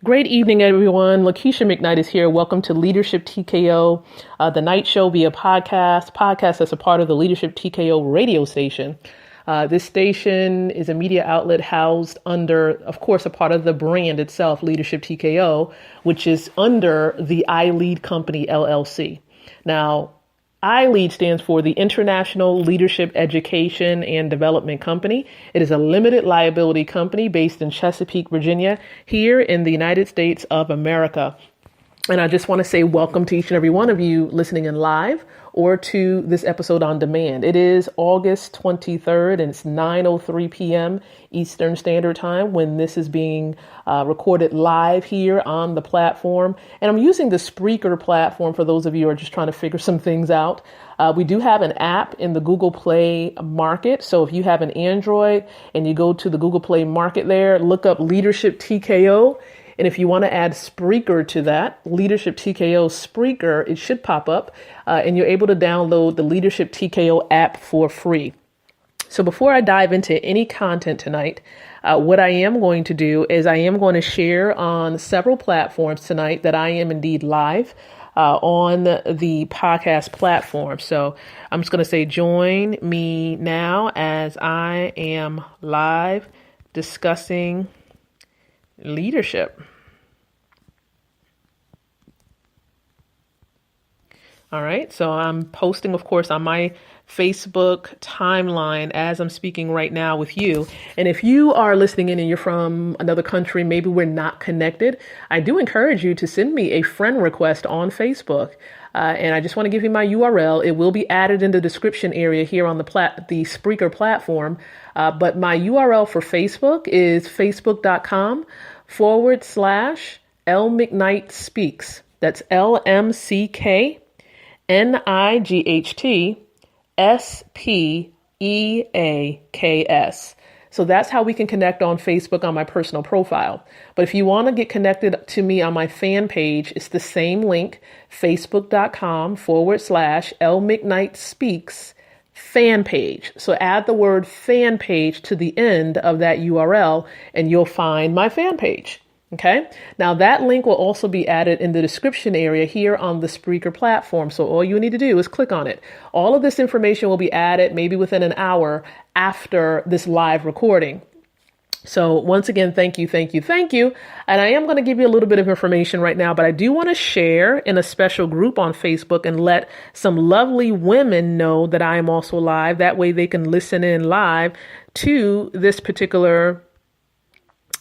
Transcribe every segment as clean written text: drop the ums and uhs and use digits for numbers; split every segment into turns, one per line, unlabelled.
Great evening, everyone. Lakeisha McKnight is here. Welcome to Leadership TKO, the night show via podcast that's a part of the Leadership TKO radio station. This station is a media outlet housed under, of course, a part of the brand itself, Leadership TKO, which is under the iLead Company, LLC. Now, iLead stands for the International Leadership Education and Development Company. It is a limited liability company based in Chesapeake, Virginia, here in the United States of America. And I just want to say welcome to each and every one of you listening in live or to this episode on demand. It is August 23rd and it's 9:03 p.m. Eastern Standard Time when this is being recorded live here on the platform. And I'm using the Spreaker platform for those of you who are just trying to figure some things out. We do have an app in the Google Play market. So if you have an Android and you go to the Google Play market there, look up Leadership TKO. And if you want to add Spreaker to that, Leadership TKO Spreaker, it should pop up and you're able to download the Leadership TKO app for free. So before I dive into any content tonight, what I am going to do is I am going to share on several platforms tonight that I am indeed live on the podcast platform. So I'm just going to say, join me now as I am live discussing leadership. All right. So I'm posting, of course, on my Facebook timeline as I'm speaking right now with you. And if you are listening in and you're from another country, maybe we're not connected, I do encourage you to send me a friend request on Facebook. And I just want to give you my URL. It will be added in the description area here on the Spreaker platform. But my URL for Facebook is facebook.com/L McKnight Speaks. That's LMCKNIGHTSPEAKS. So that's how we can connect on Facebook on my personal profile. But if you want to get connected to me on my fan page, it's the same link, facebook.com/L McKnight Speaks fan page. So add the word fan page to the end of that URL and you'll find my fan page. Okay. Now that link will also be added in the description area here on the Spreaker platform. So all you need to do is click on it. All of this information will be added maybe within an hour after this live recording. So once again, thank you. And I am going to give you a little bit of information right now, but I do want to share in a special group on Facebook and let some lovely women know that I am also live. That way they can listen in live to this particular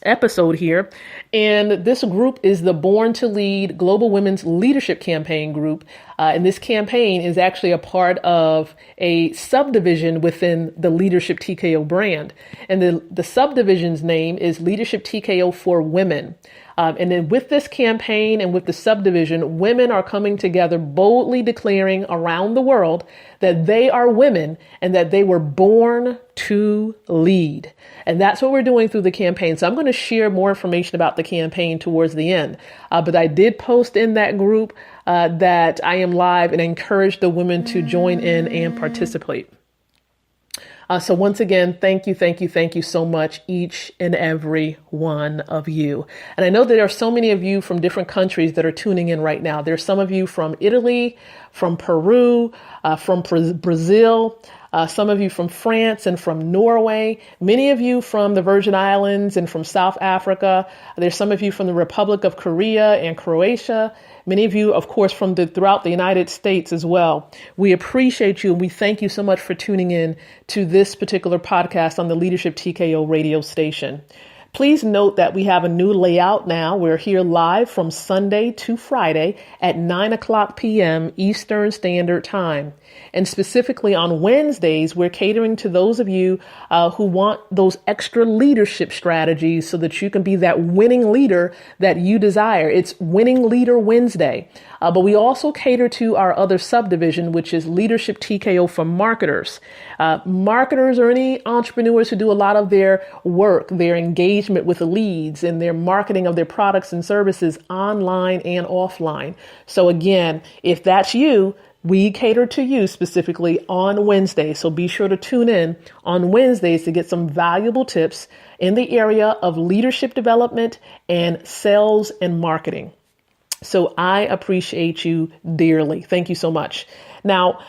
episode here. And this group is the Born to Lead Global Women's Leadership Campaign group. And this campaign is actually a part of a subdivision within the Leadership TKO brand. And the subdivision's name is Leadership TKO for Women. And then with this campaign and with the subdivision, women are coming together boldly declaring around the world that they are women and that they were born to lead. And that's what we're doing through the campaign. So I'm going to share more information about the campaign towards the end. But I did post in that group that I am live and encourage the women to join in and participate. So once again, thank you so much, each and every one of you. And I know that there are so many of you from different countries that are tuning in right now. There's some of you from Italy, from Peru, from Brazil, some of you from France and from Norway, many of you from the Virgin Islands and from South Africa. There's some of you from the Republic of Korea and Croatia. Many of you, of course, from throughout the United States as well. We appreciate you and we thank you so much for tuning in to this particular podcast on the Leadership TKO radio station. Please note that we have a new layout now. We're here live from Sunday to Friday at 9:00 p.m. Eastern Standard Time. And specifically on Wednesdays, we're catering to those of you who want those extra leadership strategies so that you can be that winning leader that you desire. It's Winning Leader Wednesday. But we also cater to our other subdivision, which is Leadership TKO for marketers. Marketers or any entrepreneurs who do a lot of their work, their engagement with leads and their marketing of their products and services online and offline. So again, if that's you, We cater to you specifically on Wednesdays. So be sure to tune in on Wednesdays to get some valuable tips in the area of leadership development and sales and marketing. So I appreciate you dearly. Thank you so much. Now,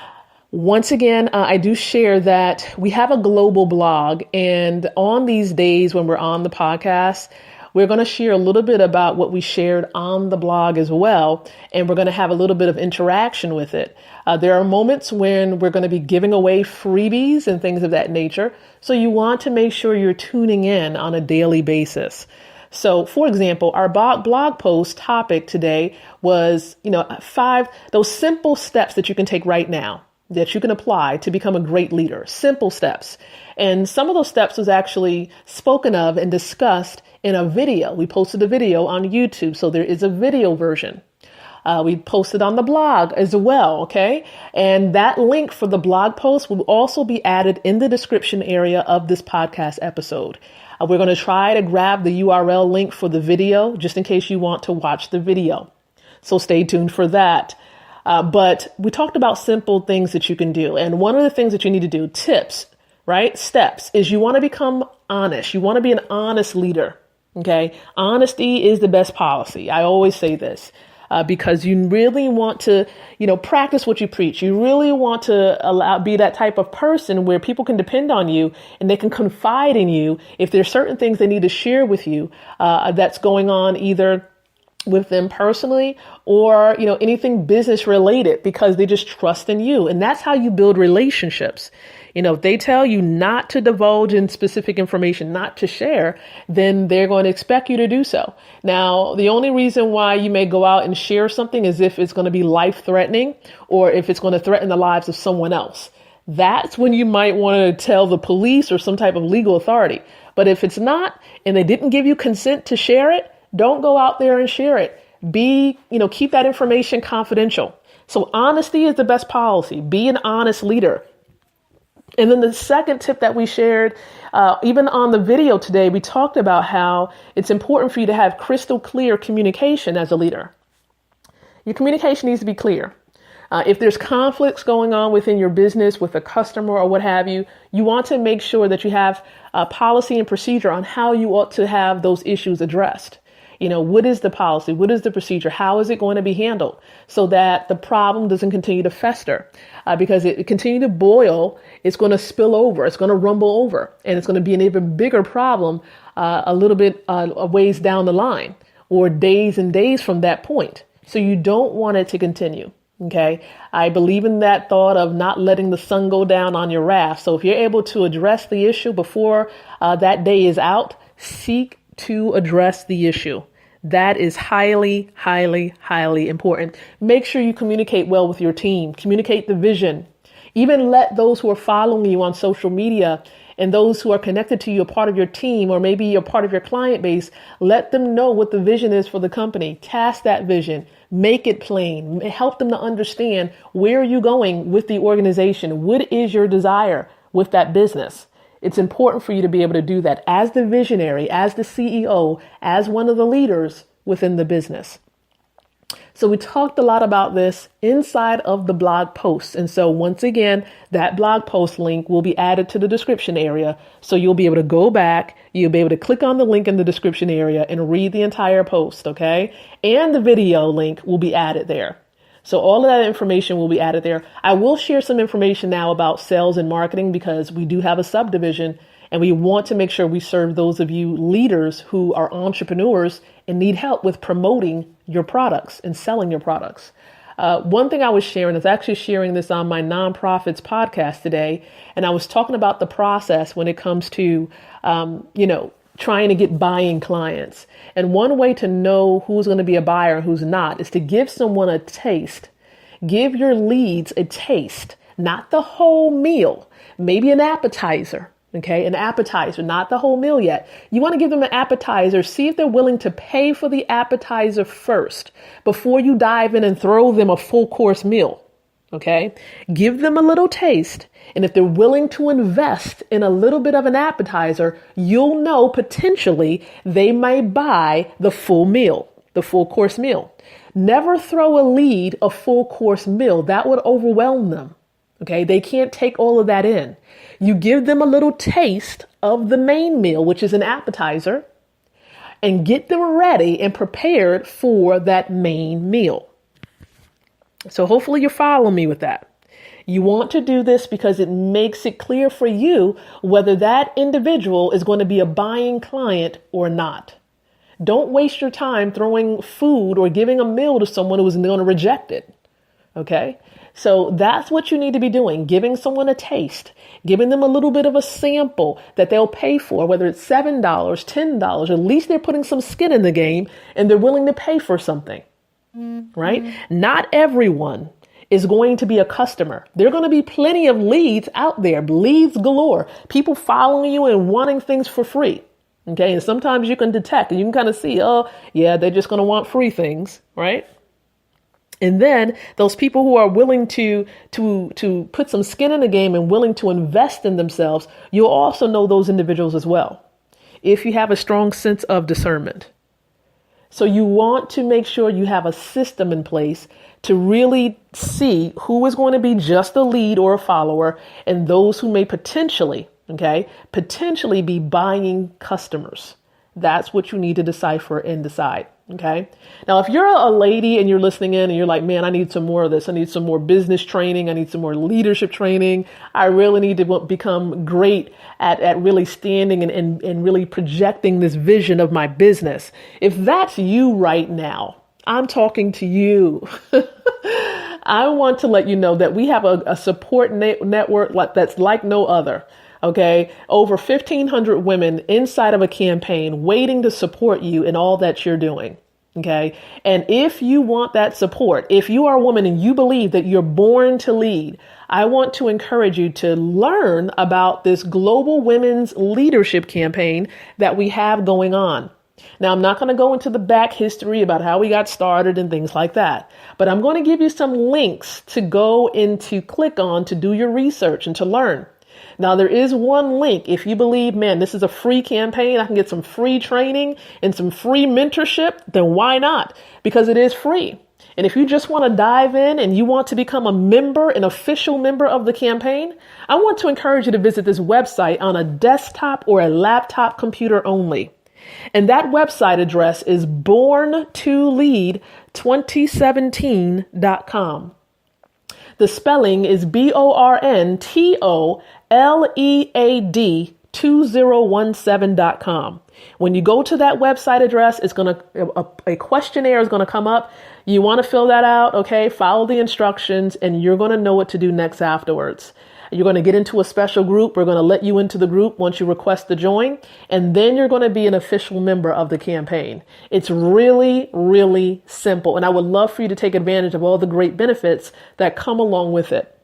once again, I do share that we have a global blog, and on these days when we're on the podcast, we're going to share a little bit about what we shared on the blog as well, and we're going to have a little bit of interaction with it. There are moments when we're going to be giving away freebies and things of that nature, so you want to make sure you're tuning in on a daily basis. So, for example, our blog post topic today was, 5, those simple steps that you can take right now, that you can apply to become a great leader. Simple steps. And some of those steps was actually spoken of and discussed in a video. We posted a video on YouTube, so there is a video version. We posted on the blog as well, okay? And that link for the blog post will also be added in the description area of this podcast episode. We're going to try to grab the URL link for the video, just in case you want to watch the video. So stay tuned for that. But we talked about simple things that you can do. And one of the things that you need to do, tips, right? Steps, is you want to become honest. You want to be an honest leader. Okay. Honesty is the best policy. I always say this because you really want to, practice what you preach. You really want to be that type of person where people can depend on you and they can confide in you if there's certain things they need to share with you that's going on either with them personally or, anything business related, because they just trust in you. And that's how you build relationships. If they tell you not to divulge in specific information, not to share, then they're going to expect you to do so. Now, the only reason why you may go out and share something is if it's going to be life threatening or if it's going to threaten the lives of someone else. That's when you might want to tell the police or some type of legal authority. But if it's not, and they didn't give you consent to share it, don't go out there and share it. Keep that information confidential. So honesty is the best policy. Be an honest leader. And then the second tip that we shared, even on the video today, we talked about how it's important for you to have crystal clear communication as a leader. Your communication needs to be clear. If there's conflicts going on within your business with a customer or what have you, you want to make sure that you have a policy and procedure on how you ought to have those issues addressed. What is the policy? What is the procedure? How is it going to be handled so that the problem doesn't continue to fester? Because it continue to boil, it's going to spill over, it's going to rumble over, and it's going to be an even bigger problem a little bit a ways down the line or days and days from that point. So you don't want it to continue. Okay. I believe in that thought of not letting the sun go down on your wrath. So if you're able to address the issue before that day is out, seek to address the issue. That is highly, highly, highly important. Make sure you communicate well with your team. Communicate the vision. Even let those who are following you on social media and those who are connected to you, a part of your team, or maybe you're part of your client base, let them know what the vision is for the company. Cast that vision. Make it plain. Help them to understand where you're going with the organization. What is your desire with that business? It's important for you to be able to do that as the visionary, as the CEO, as one of the leaders within the business. So we talked a lot about this inside of the blog post. And so once again, that blog post link will be added to the description area. So you'll be able to go back, you'll be able to click on the link in the description area and read the entire post, okay? And the video link will be added there. So all of that information will be added there. I will share some information now about sales and marketing because we do have a subdivision and we want to make sure we serve those of you leaders who are entrepreneurs and need help with promoting your products and selling your products. One thing I was sharing is actually sharing this on my nonprofits podcast today. And I was talking about the process when it comes to, trying to get buying clients. And one way to know who's going to be a buyer and who's not is to give someone a taste. Give your leads a taste, not the whole meal, maybe an appetizer. Okay, an appetizer, not the whole meal yet. You want to give them an appetizer. See if they're willing to pay for the appetizer first before you dive in and throw them a full course meal. Okay, give them a little taste. And if they're willing to invest in a little bit of an appetizer, you'll know potentially they may buy the full meal, the full course meal. Never throw a lead a full course meal. That would overwhelm them. Okay, they can't take all of that in. You give them a little taste of the main meal, which is an appetizer, and get them ready and prepared for that main meal. So hopefully you're following me with that. You want to do this because it makes it clear for you whether that individual is going to be a buying client or not. Don't waste your time throwing food or giving a meal to someone who is going to reject it. Okay? So that's what you need to be doing, giving someone a taste, giving them a little bit of a sample that they'll pay for, whether it's $7, $10, at least they're putting some skin in the game and they're willing to pay for something, right? Not everyone is going to be a customer. There are going to be plenty of leads out there, leads galore, people following you and wanting things for free. Okay. And sometimes you can detect and you can kind of see, oh yeah, they're just going to want free things, right? And then those people who are willing to put some skin in the game and willing to invest in themselves, you'll also know those individuals as well, if you have a strong sense of discernment. So you want to make sure you have a system in place to really see who is going to be just a lead or a follower and those who may potentially be buying customers. That's what you need to decipher and decide. Okay. Now, if you're a lady and you're listening in and you're like, man, I need some more of this. I need some more business training. I need some more leadership training. I really need to become great at really standing and really projecting this vision of my business. If that's you right now, I'm talking to you. I want to let you know that we have a support network that's like no other. Okay. Over 1,500 women inside of a campaign waiting to support you in all that you're doing. Okay. And if you want that support, if you are a woman and you believe that you're born to lead, I want to encourage you to learn about this global women's leadership campaign that we have going on. Now, I'm not going to go into the back history about how we got started and things like that, but I'm going to give you some links to go into, click on to do your research and to learn. Now, there is one link. If you believe, man, this is a free campaign, I can get some free training and some free mentorship, then why not? Because it is free. And if you just want to dive in and you want to become a member, an official member of the campaign, I want to encourage you to visit this website on a desktop or a laptop computer only. And that website address is borntolead2017.com. The spelling is BORNTOLEAD2017.com. When you go to that website address, it's going to, a questionnaire is going to come up. You want to fill that out. Okay. Follow the instructions and you're going to know what to do next afterwards. You're going to get into a special group. We're going to let you into the group once you request to join, and then you're going to be an official member of the campaign. It's really, really simple. And I would love for you to take advantage of all the great benefits that come along with it.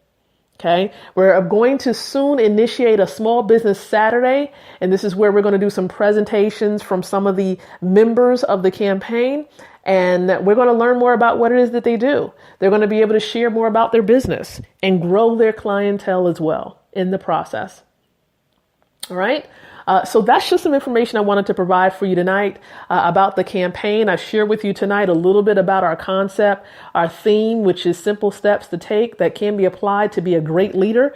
Okay. We're going to soon initiate a small business Saturday. And this is where we're going to do some presentations from some of the members of the campaign. And we're going to learn more about what it is that they do. They're going to be able to share more about their business and grow their clientele as well in the process. All right. So that's just some information I wanted to provide for you tonight about the campaign. I shared with you tonight a little bit about our concept, our theme, which is simple steps to take that can be applied to be a great leader.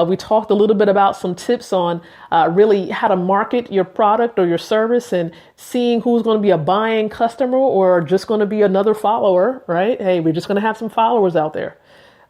We talked a little bit about some tips on really how to market your product or your service and seeing who's going to be a buying customer or just going to be another follower, right? Hey, we're just going to have some followers out there.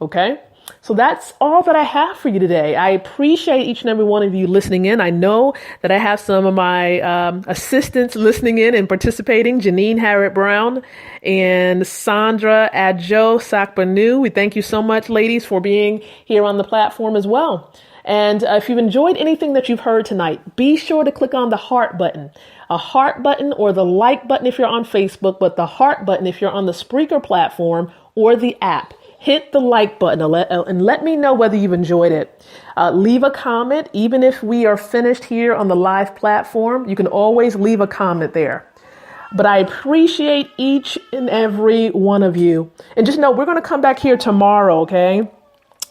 Okay. So that's all that I have for you today. I appreciate each and every one of you listening in. I know that I have some of my assistants listening in and participating, Janine Harrod-Brown and Sandra Adjo Sakbanu. We thank you so much, ladies, for being here on the platform as well. And if you've enjoyed anything that you've heard tonight, be sure to click on the heart button. A heart button or the like button if you're on Facebook, but the heart button if you're on the Spreaker platform or the app. Hit the like button and let me know whether you've enjoyed it. Leave a comment. Even if we are finished here on the live platform, you can always leave a comment there. But I appreciate each and every one of you. And just know we're going to come back here tomorrow, okay?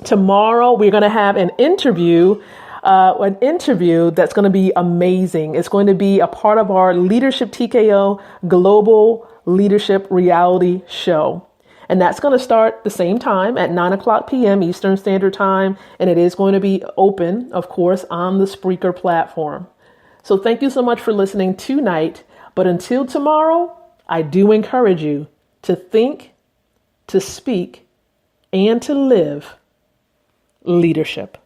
Tomorrow we're going to have an interview that's going to be amazing. It's going to be a part of our Leadership TKO Global Leadership Reality Show. And that's going to start the same time at 9 o'clock p.m. Eastern Standard Time. And it is going to be open, of course, on the Spreaker platform. So thank you so much for listening tonight. But until tomorrow, I do encourage you to think, to speak, and to live leadership.